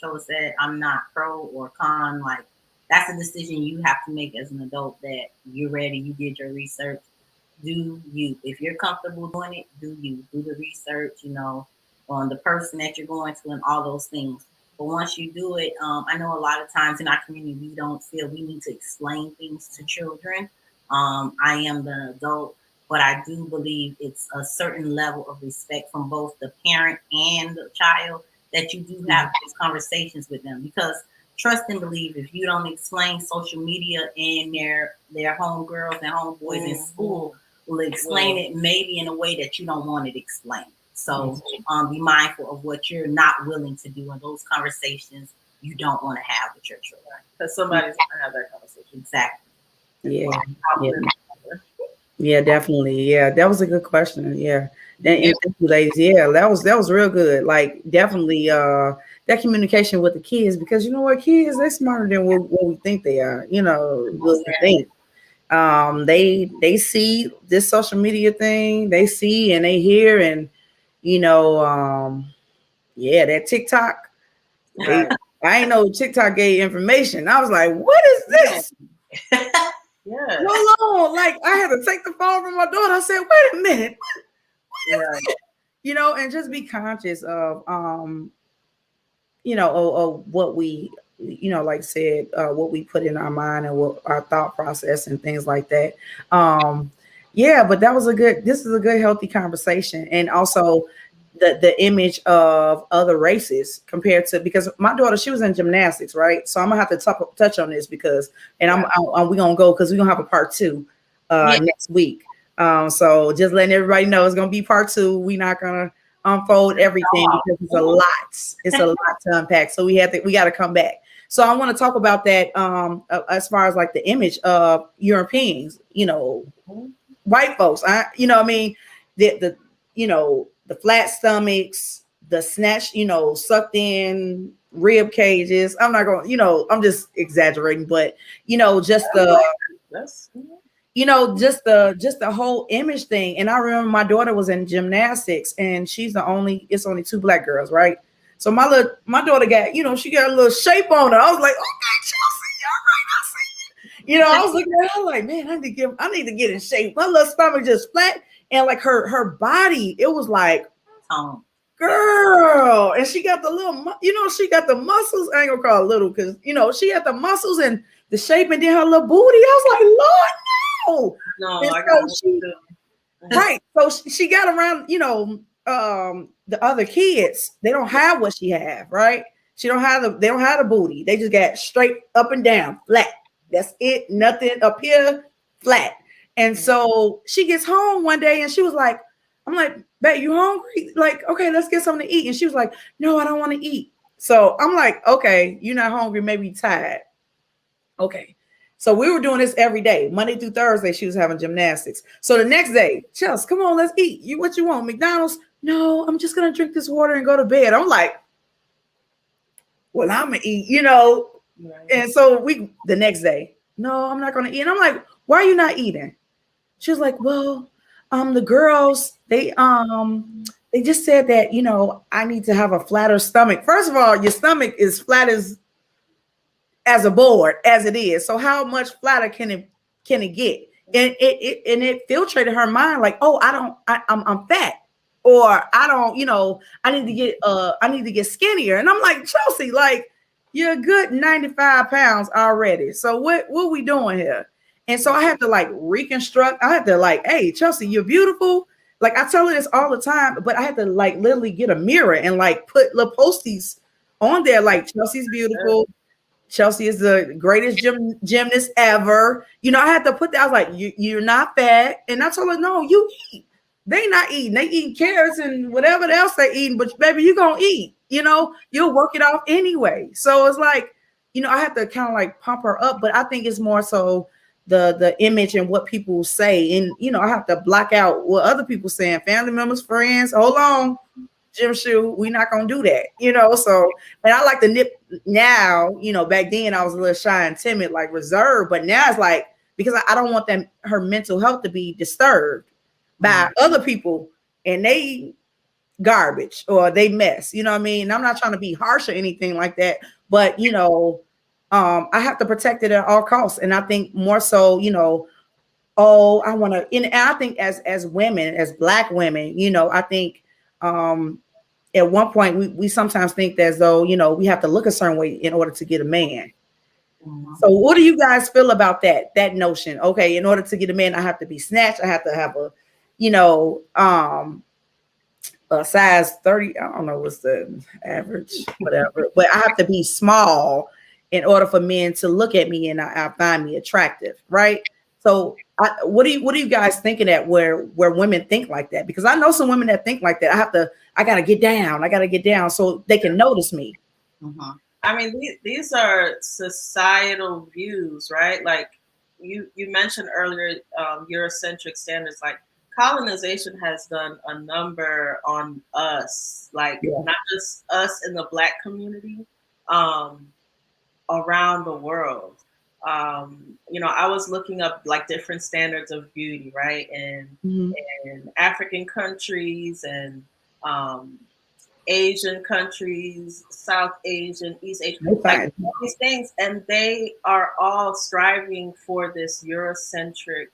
Shola said, I'm not pro or con. Like, that's a decision you have to make as an adult, that you're ready, you did your research. Do you, if you're comfortable doing it, do the research, on the person that you're going to and all those things. But once you do it, I know a lot of times in our community, we don't feel we need to explain things to children. I am the adult, but I do believe it's a certain level of respect from both the parent and the child that you do have these conversations with them. Because trust and believe, if you don't explain social media and their homegirls and homeboys in school will explain it maybe in a way that you don't want it explained. So be mindful of what you're not willing to do in those conversations you don't want to have with your children. Because somebody's going to have that conversation. Exactly. Yeah, definitely. Yeah, that was a good question. Yeah. Thank you, ladies. Yeah, that was real good. Like, definitely that communication with the kids, because you know what, kids, they're smarter than what we think they are. What we think. They see this social media thing, they see and they hear, and that TikTok. I ain't know TikTok gave information. I was like, what is this? Yeah. Hold on. Like, I had to take the phone from my daughter. I said, wait a minute. And just be conscious of of what we, like I said, what we put in our mind and what our thought process and things like that. But this is a good, healthy conversation. And also the image of other races compared to, because my daughter, she was in gymnastics, right? So I'm gonna have to touch on this because, and we're gonna go, because we're gonna have a part 2 next week. So just letting everybody know, it's gonna be part 2. We're not gonna unfold everything because it's a lot. It's a lot to unpack. So we got to come back. So I want to talk about that as far as like the image of Europeans, white folks. The flat stomachs, the snatch, sucked in rib cages. I'm not going, I'm just exaggerating, but just the whole image thing. And I remember my daughter was in gymnastics, and it's only 2 Black girls, right? So my daughter got, she got a little shape on her. I was like, okay, Chelsea, all right, I see you. I was looking at her like, man, I need to get in shape. My little stomach just flat, and like her body, it was like, girl, and she got the little, she got the muscles. I ain't gonna call it little, because she had the muscles and the shape, and then her little booty. I was like, Lord, no. I got right. So she got around, the other kids. They don't have what she have, right? They don't have the booty. They just got straight up and down, flat. That's it. Nothing up here, flat. And so she gets home one day, and she was like, I'm like, babe, you hungry? Like, okay, let's get something to eat. And she was like, no, I don't want to eat. So I'm like, okay, you're not hungry, maybe you're tired. Okay. So we were doing this every day, Monday through Thursday. She was having gymnastics. So the next day, Chelsea, come on, let's eat. What you want? McDonald's? No, I'm just gonna drink this water and go to bed. I'm like, well, I'm gonna eat, Right. And so the next day, no, I'm not gonna eat. And I'm like, why are you not eating? She was like, well, the girls, they just said that, I need to have a flatter stomach. First of all, your stomach is flat as a board as it is. So how much flatter can it get? And it filtrated her mind like, oh, I'm fat, or I don't, I need to get skinnier. And I'm like, Chelsea, like, you're a good 95 pounds already. So what we doing here? And so I had to like reconstruct. I had to like, hey, Chelsea, you're beautiful. Like, I tell her this all the time, but I had to like literally get a mirror and like put little posties on there. Like, Chelsea's beautiful. Chelsea is the greatest gymnast ever. I had to put that. I was like, you're not fat. And I told her, no, you eat. They not eating. They eating carrots and whatever else they eating. But baby, you gonna eat. You'll work it off anyway. So it's like, I have to kind of like pump her up. But I think it's more so the image and what people say. And, I have to block out what other people saying, family members, friends. Hold on, Jim Shoe, we're not going to do that, So, and I like to nip now, back then I was a little shy and timid, like reserved. But now it's like, because I don't want her mental health to be disturbed by other people and they garbage or they mess, you know what I mean? And I'm not trying to be harsh or anything like that, but, I have to protect it at all costs. And I think more so, you know, oh, I want to, and I think as women, as Black women, you know, I think at one point we sometimes think that as though, you know, we have to look a certain way in order to get a man. Mhm. So what do you guys feel about that notion? Okay, in order to get a man, I have to be snatched. I have to have a, you know, a size 30. I don't know what's the average, whatever, but I have to be small in order for men to look at me and I find me attractive, right? So what do you guys thinking that where women think like that? Because I know some women that think like that. I gotta get down so they can notice me. Mhm. I mean, these are societal views, right? Like you mentioned earlier, Eurocentric standards. Like colonization has done a number on us, like not just us in the Black community, around the world. You know, I was looking up like different standards of beauty, right? And in African countries and Asian countries, South Asian, East Asian, like all these things, and they are all striving for this Eurocentric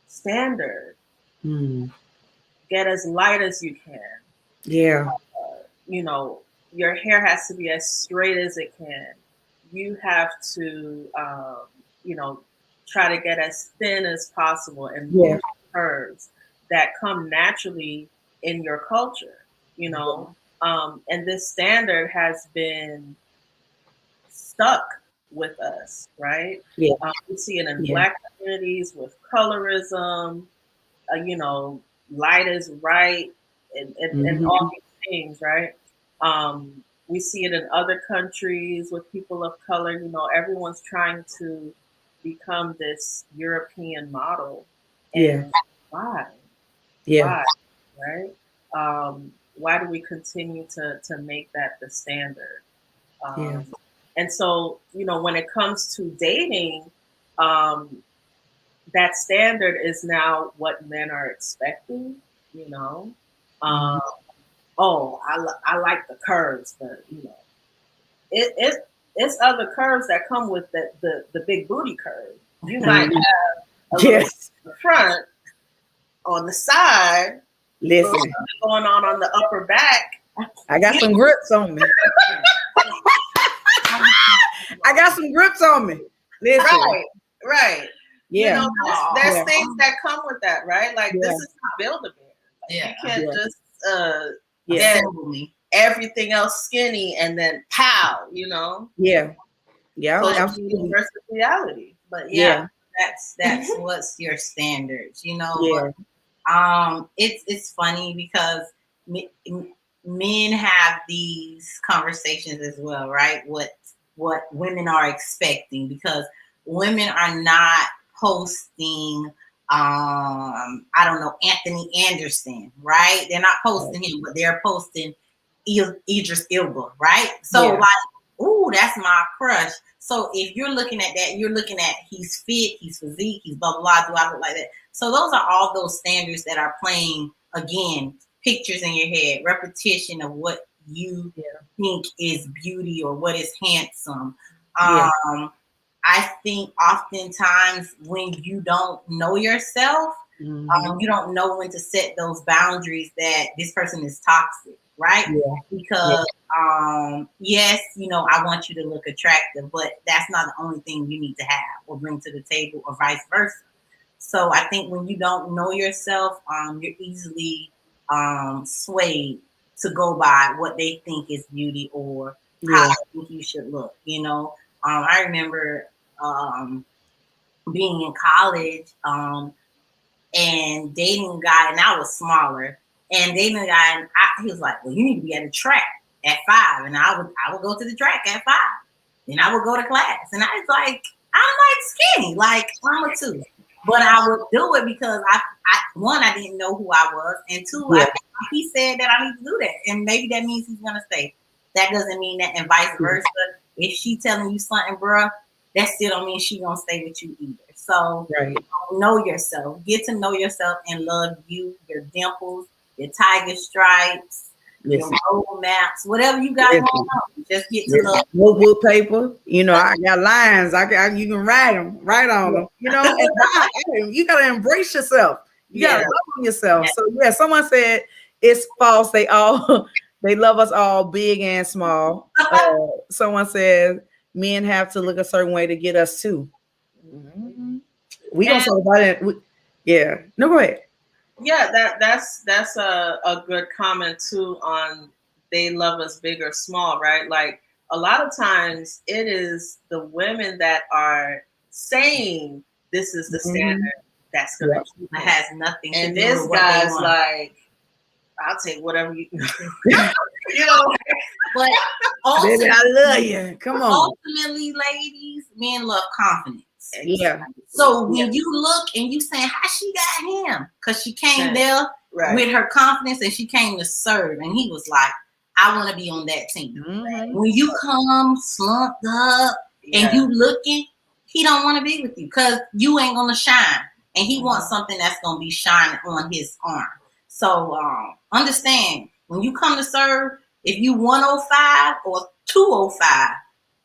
standard. Get as light as you can. Yeah. You know, your hair has to be as straight as it can. You have to, you know, try to get as thin as possible and lose curves that come naturally in your culture, you know. And this standard has been stuck with us, right? Yeah. We see it in Black communities with colorism, you know, light is right, and all these things, right? We see it in other countries with people of color. You know, everyone's trying to become this European model. And why? Yeah. Why? Right? Why do we continue to make that the standard? And so, you know, when it comes to dating, that standard is now what men are expecting, you know. Oh, I like the curves, but you know, it's other curves that come with the big booty curve. You might have a little in the front, on the side, listen, going on the upper back. I got some grips on me. I got some grips on me. Listen. Right. Yeah. You know, there's things that come with that, right? Like this is not Build-A-Bear. Like, you can't just everything else skinny and then pow, you know? Yeah. So absolutely. Versus reality. But that's what's your standards, you know. But, it's funny because men have these conversations as well, right? What women are expecting, because women are not posting I don't know, Anthony Anderson, right? They're not posting him, but they're posting Idris Elba, right? So like, ooh, that's my crush. So if you're looking at that, you're looking at he's fit, he's physique, he's blah, blah, blah, do I look like that? So those are all those standards that are playing, again, pictures in your head, repetition of what you think is beauty or what is handsome. I think oftentimes when you don't know yourself, you don't know when to set those boundaries that this person is toxic, right? Because yes, you know, I want you to look attractive, but that's not the only thing you need to have or bring to the table, or vice versa. So I think when you don't know yourself, you're easily swayed to go by what they think is beauty or how they think you should look, you know. I remember being in college and dating a guy, and I was smaller, and dating a guy, and he was like, well, you need to be at the track at 5. And I would go to the track at 5. Then I would go to class. And I was like, I'm like skinny, like I'm a 2. But I would do it because one, I didn't know who I was, and 2, he said that I need to do that, and maybe that means he's gonna stay. That doesn't mean that, and vice versa. If she telling you something, bruh, that still don't mean she gonna stay with you either. So know yourself, get to know yourself and love you, your dimples, your tiger stripes, Listen. your road maps, whatever you got Listen. going on. Just get to love. Notebook paper, you know, I got lines. You can write on them, you know. And you gotta embrace yourself. You gotta love on yourself. So yeah, someone said it's false. They love us all, big and small. Someone said men have to look a certain way to get us too. Mm-hmm. We gonna talk about it. No, go ahead. Yeah, that's a good comment too on they love us big or small, right? Like a lot of times it is the women that are saying this is the standard that's gonna keep it. Has nothing and to do this with what guy's they want. like, I'll take whatever you you know. But ultimately, I love you. Come on. Ultimately, ladies, men love confidence. Yeah. So when you look and you saying how she got him, because she came there with her confidence and she came to serve, and he was like, I want to be on that team. Mm-hmm. When you come slumped up and you looking, he don't want to be with you because you ain't gonna shine, and he wants something that's gonna be shining on his arm. So understand when you come to serve, if you 105 or 205.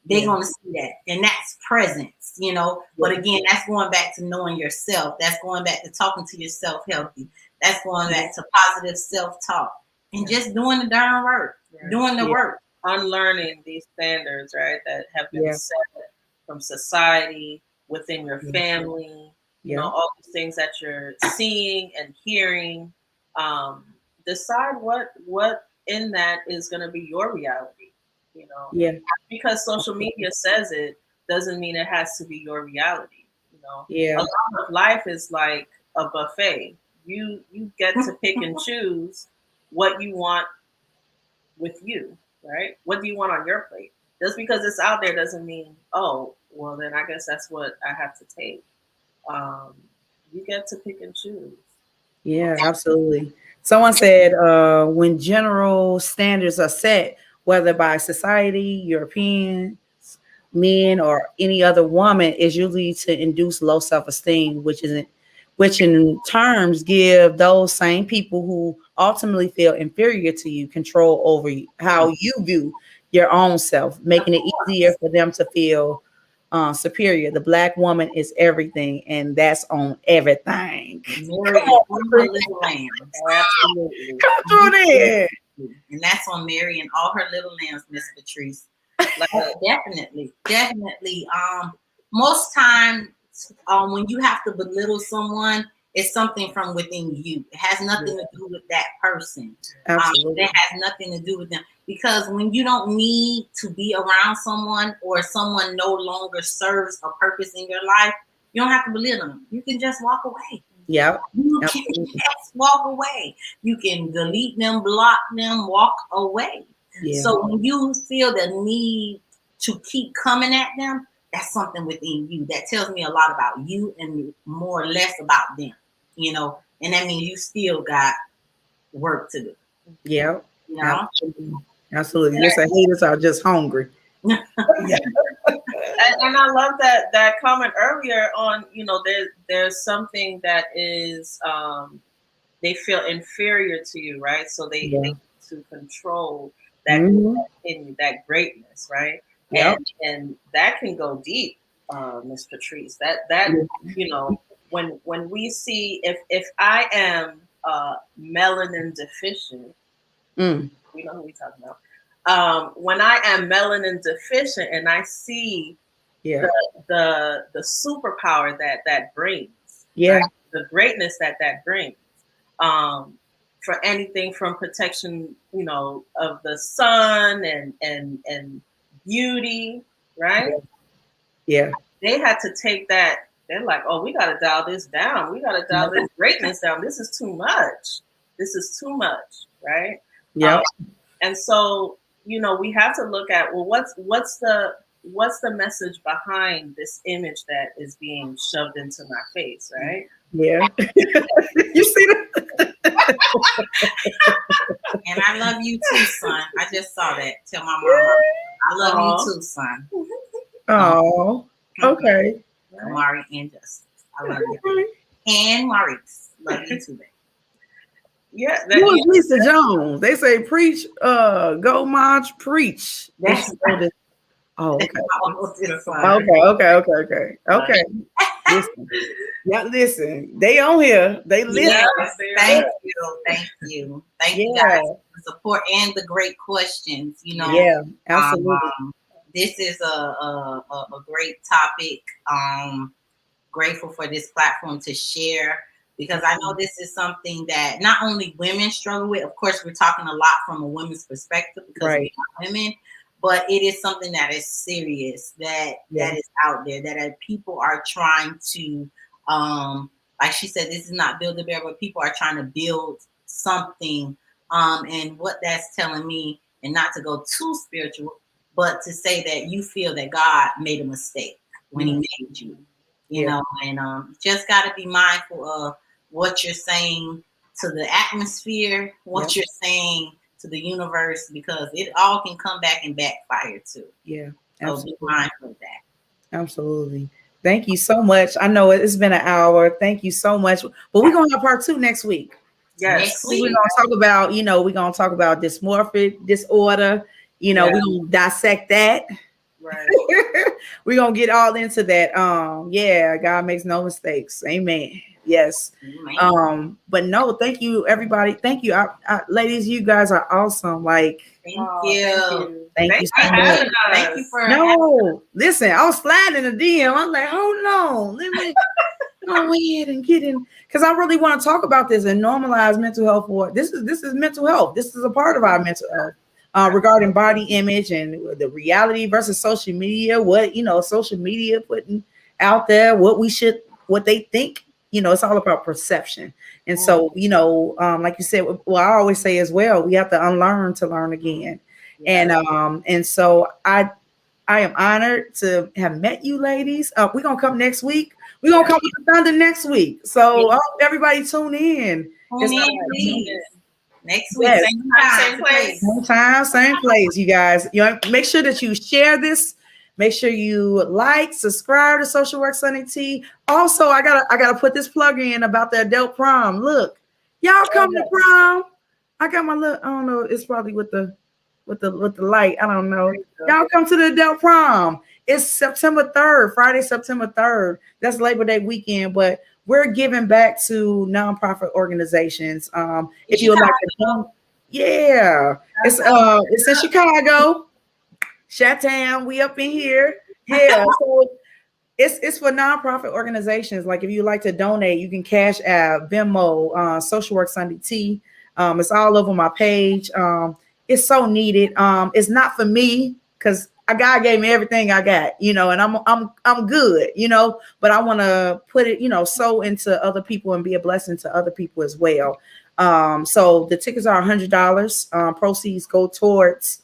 They're going to see that. And that's presence, you know. But again, that's going back to knowing yourself. That's going back to talking to yourself healthy. That's going back to positive self-talk. And just doing the darn work. Doing the work. Unlearning these standards, right, that have been set from society, within your family, you know, all these things that you're seeing and hearing. Decide what in that is going to be your reality. You know, because social media says it doesn't mean it has to be your reality. You know, a lot of life is like a buffet. You get to pick and choose what you want with you, right? What do you want on your plate? Just because it's out there doesn't mean, oh, well, then I guess that's what I have to take. You get to pick and choose. Yeah, absolutely. Someone said when general standards are set, whether by society, European men, or any other woman, is usually to induce low self-esteem, which in terms give those same people who ultimately feel inferior to you control over you, how you view your own self, making it easier for them to feel superior. The Black woman is everything, and that's on everything. Mary and her little lambs. Absolutely. Come through there. And that's on Mary and all her little lambs, Miss Patrice. Definitely. Most times when you have to belittle someone, it's something from within you. It has nothing to do with that person. It has nothing to do with them. Because when you don't need to be around someone, or someone no longer serves a purpose in your life, you don't have to belittle them. You can just walk away. Yeah. You can just walk away. You can delete them, block them, walk away. Yeah. So when you feel the need to keep coming at them, that's something within you that tells me a lot about you and more or less about them, you know, and that means you still got work to do. Yeah. You know? Absolutely. You're saying haters are just hungry. And I love that comment earlier on, you know, there's something that is they feel inferior to you, right? So they need to control that in you, that greatness, right? And that can go deep, Miss Patrice. That you know, when we see if I am melanin deficient, we know who we're talking about. When I am melanin deficient and I see the superpower that brings, right? The greatness that brings, for anything from protection, you know, of the sun and beauty, right? Yeah. They had to take that. They're like, oh, we got to dial this down. We got to dial this greatness down. This is too much. This is too much, right? Yeah. And so, you know, we have to look at, well, what's the message behind this image that is being shoved into my face, right? Yeah. You see that? And I love you too, son. I just saw that. Tell my mama, I love you too, son. Oh, okay. Kamari and Justice, I love you. And Maurice, love you too, baby. Yeah, Who is Lisa Jones? They say preach, go March, preach. That's Oh, okay. Okay. Listen. Yeah, listen. They on here. They listen. Yes, thank you guys for the support and the great questions. You know, yeah, absolutely. This is a great topic. Grateful for this platform to share, because I know this is something that not only women struggle with. Of course, we're talking a lot from a women's perspective because we are women, but it is something that is serious, that is out there, that people are trying to, like she said, this is not build a bear, but people are trying to build something. And what that's telling me, and not to go too spiritual, but to say that you feel that God made a mistake when he made you. You know, and just got to be mindful of what you're saying to the atmosphere, what you're saying to the universe, because it all can come back and backfire too. Yeah, absolutely. So be mindful of that. Absolutely. Thank you so much. I know it's been an hour. Thank you so much. But we're going to have part 2 next week. Yes. We're going to talk about, we're going to talk about dysmorphic disorder. We're going to dissect that. Right. We're gonna get all into that. God makes no mistakes. Amen. Yes. Amen. But no, thank you, everybody. Thank you, ladies. You guys are awesome. Like, thank you. Thank you so much. Thank you for listen. I was sliding in the DM. I'm like, hold on, let me go ahead and get in, because I really want to talk about this and normalize mental health. This is mental health. This is a part of our mental health. Regarding body image and the reality versus social media, what social media putting out there, what they think, it's all about perception. And so, like you said, well, I always say as well, we have to unlearn to learn again. And so I am honored to have met you ladies. We're gonna come next week. We're gonna come with the thunder next week. So I hope everybody tune in. Next week, same place. Same time, same place, you guys. Make sure that you share this. Make sure you like, subscribe to Social Work Sunday T. Also, I gotta put this plug in about the adult prom. Look, y'all come to prom. I got my look. I don't know. It's probably with the light. I don't know. Y'all come to the adult prom. It's September 3rd, Friday, September 3rd. That's Labor Day weekend, but we're giving back to nonprofit organizations. If you would like to, it's in Chicago, Chi-Town. We up in here, So it's for nonprofit organizations. Like if you like to donate, you can Cash App, Venmo, Social Work Sunday T. It's all over my page. It's so needed. It's not for me because God gave me everything I got, and I'm good, but I want to put it, so into other people and be a blessing to other people as well. So the tickets are $100. Proceeds go towards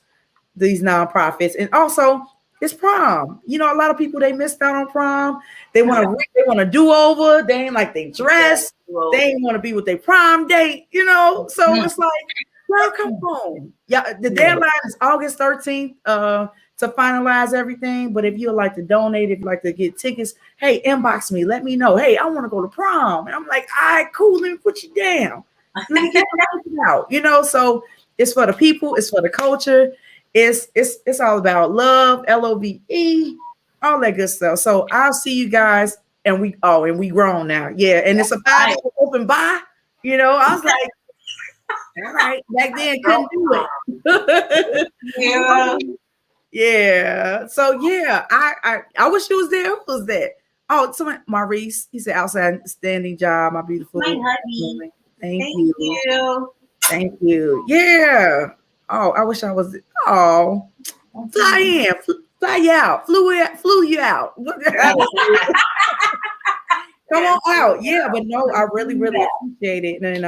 these nonprofits. And also it's prom. A lot of people, they missed out on prom. They want to do over. They ain't like they dress. They ain't want to be with their prom date, so it's like, well, come on. Yeah, the deadline is August 13th. To finalize everything. But if you'd like to donate, if you'd like to get tickets, hey, inbox me. Let me know. Hey, I want to go to prom. And I'm like, all right, cool. Let me put you down. Let me get out. So it's for the people. It's for the culture. It's all about love, LOVE, all that good stuff. So I'll see you guys. And we grown now. Yeah. And it's a 5 open bar. I was like, all right. Back then, couldn't do it. Yeah. So I wish you was there. Who was that? Oh, someone, Maurice. He said, outstanding job, my beautiful. My honey. Thank you. Thank you. Yeah. Oh, I wish I was. Oh, fly you out. Flew you out. Come on out. Yeah, but no, I really, really appreciate it. And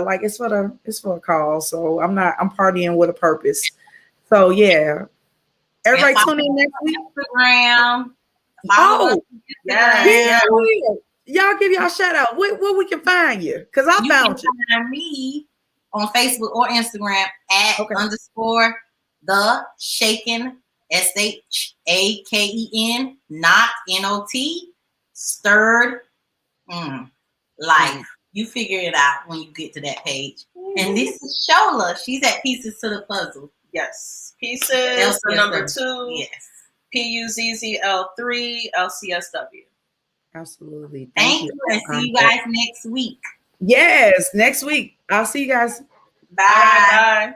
like it's for a cause. So I'm partying with a purpose. So yeah, everybody tune in next week. Instagram. Y'all give y'all shout out. Where we can find you? Because I found you. Find me on Facebook or Instagram at _ the Shaken SHAKEN not NOT stirred life. You figure it out when you get to that page. And this is Shola. She's at Pieces to the Puzzle. Yes. Pieces, the number 2. Yes. PUZZL3 LCSW. Absolutely. Thank you. And see you guys next week. Yes, next week. I'll see you guys. Bye. Bye.